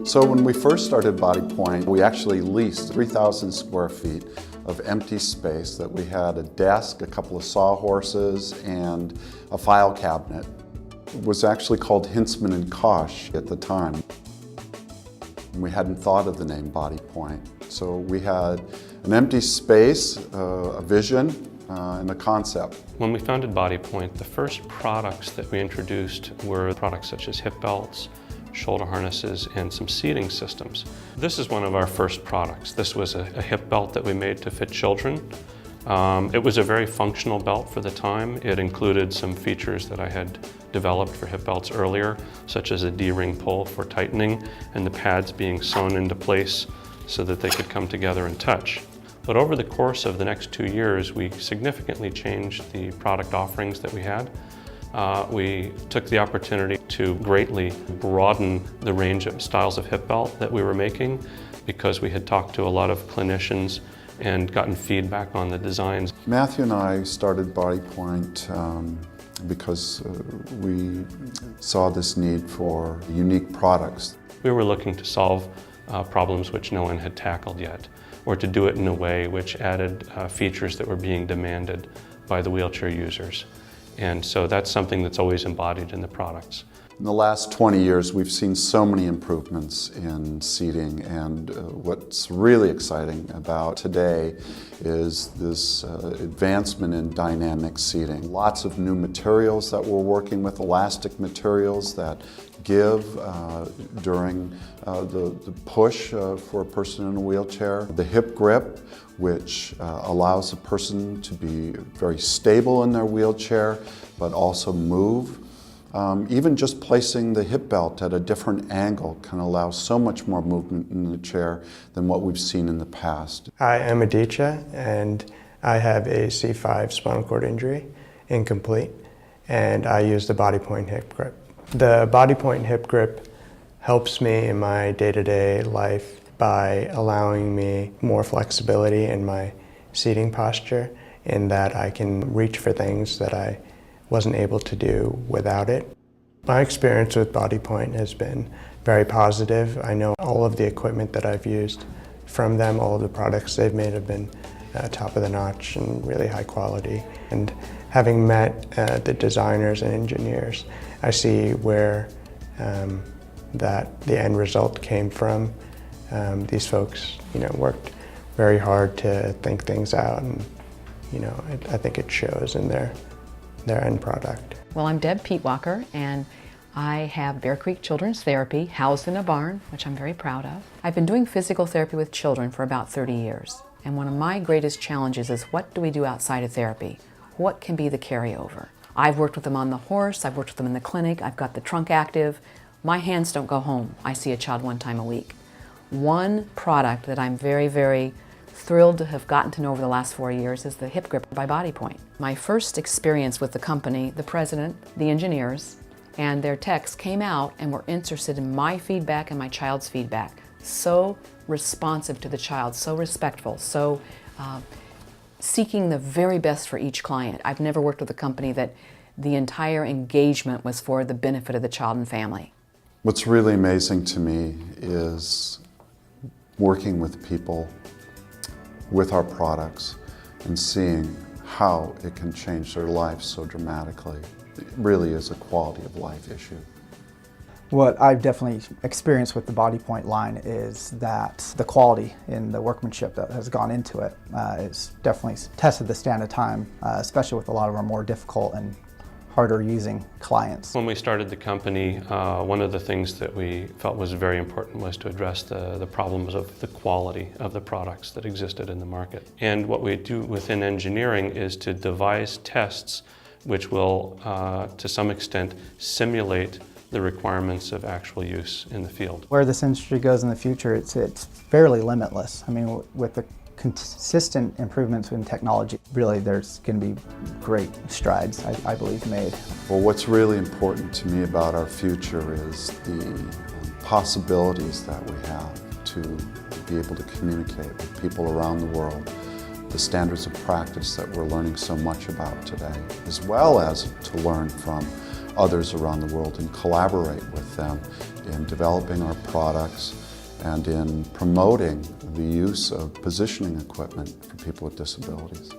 So when we first started Bodypoint, we actually leased 3,000 square feet of empty space that we had a desk, a couple of sawhorses, and a file cabinet. It was actually called Hintzman and Kosh at the time. We hadn't thought of the name Bodypoint. So we had an empty space, a vision, and a concept. When we founded Bodypoint, the first products that we introduced were products such as hip belts, shoulder harnesses, and some seating systems. This is one of our first products. This was a hip belt that we made to fit children. It was a very functional belt for the time. It included some features that I had developed for hip belts earlier, such as a D-ring pull for tightening and the pads being sewn into place so that they could come together and touch. But over the course of the next 2 years, we significantly changed the product offerings that we had. We took the opportunity to greatly broaden the range of styles of hip belt that we were making because we had talked to a lot of clinicians and gotten feedback on the designs. Matthew and I started Bodypoint because we saw this need for unique products. We were looking to solve problems which no one had tackled yet, or to do it in a way which added features that were being demanded by the wheelchair users. And so that's something that's always embodied in the products. In the last 20 years, we've seen so many improvements in seating, and what's really exciting about today is this advancement in dynamic seating. Lots of new materials that we're working with, elastic materials that give during the push for a person in a wheelchair. The hip grip, which allows a person to be very stable in their wheelchair, but also move. Even just placing the hip belt at a different angle can allow so much more movement in the chair than what we've seen in the past. I am Aditya, and I have a C5 spinal cord injury, incomplete, and I use the Bodypoint hip grip. The Bodypoint hip grip helps me in my day-to-day life by allowing me more flexibility in my seating posture, in that I can reach for things that I wasn't able to do without it. My experience with Bodypoint has been very positive. I know all of the equipment that I've used from them, all of the products they've made have been top of the notch and really high quality. And having met the designers and engineers, I see where that the end result came from. These folks, worked very hard to think things out, and I think it shows in their end product. Well, I'm Deb Peet-Walker, and I have Bear Creek Children's Therapy housed in a barn, which I'm very proud of. I've been doing physical therapy with children for about 30 years, and one of my greatest challenges is, what do we do outside of therapy? What can be the carryover? I've worked with them on the horse, I've worked with them in the clinic, I've got the trunk active. My hands don't go home. I see a child 1 time a week. One product that I'm very, very thrilled to have gotten to know over the last 4 years is the hip grip by Bodypoint. My first experience with the company, the president, the engineers, and their techs came out and were interested in my feedback and my child's feedback. So responsive to the child, so respectful, so seeking the very best for each client. I've never worked with a company that the entire engagement was for the benefit of the child and family. What's really amazing to me is working with people with our products and seeing how it can change their lives so dramatically. It really is a quality of life issue. What I've definitely experienced with the Bodypoint line is that the quality in the workmanship that has gone into it is definitely tested the stand of time, especially with a lot of our more difficult and harder using clients. When we started the company, one of the things that we felt was very important was to address the problems of the quality of the products that existed in the market. And what we do within engineering is to devise tests which will, to some extent, simulate the requirements of actual use in the field. Where this industry goes in the future, it's fairly limitless. I mean, with the consistent improvements in technology, really there's going to be great strides, I believe, made. Well, what's really important to me about our future is the possibilities that we have to be able to communicate with people around the world, the standards of practice that we're learning so much about today, as well as to learn from others around the world and collaborate with them in developing our products and in promoting the use of positioning equipment for people with disabilities.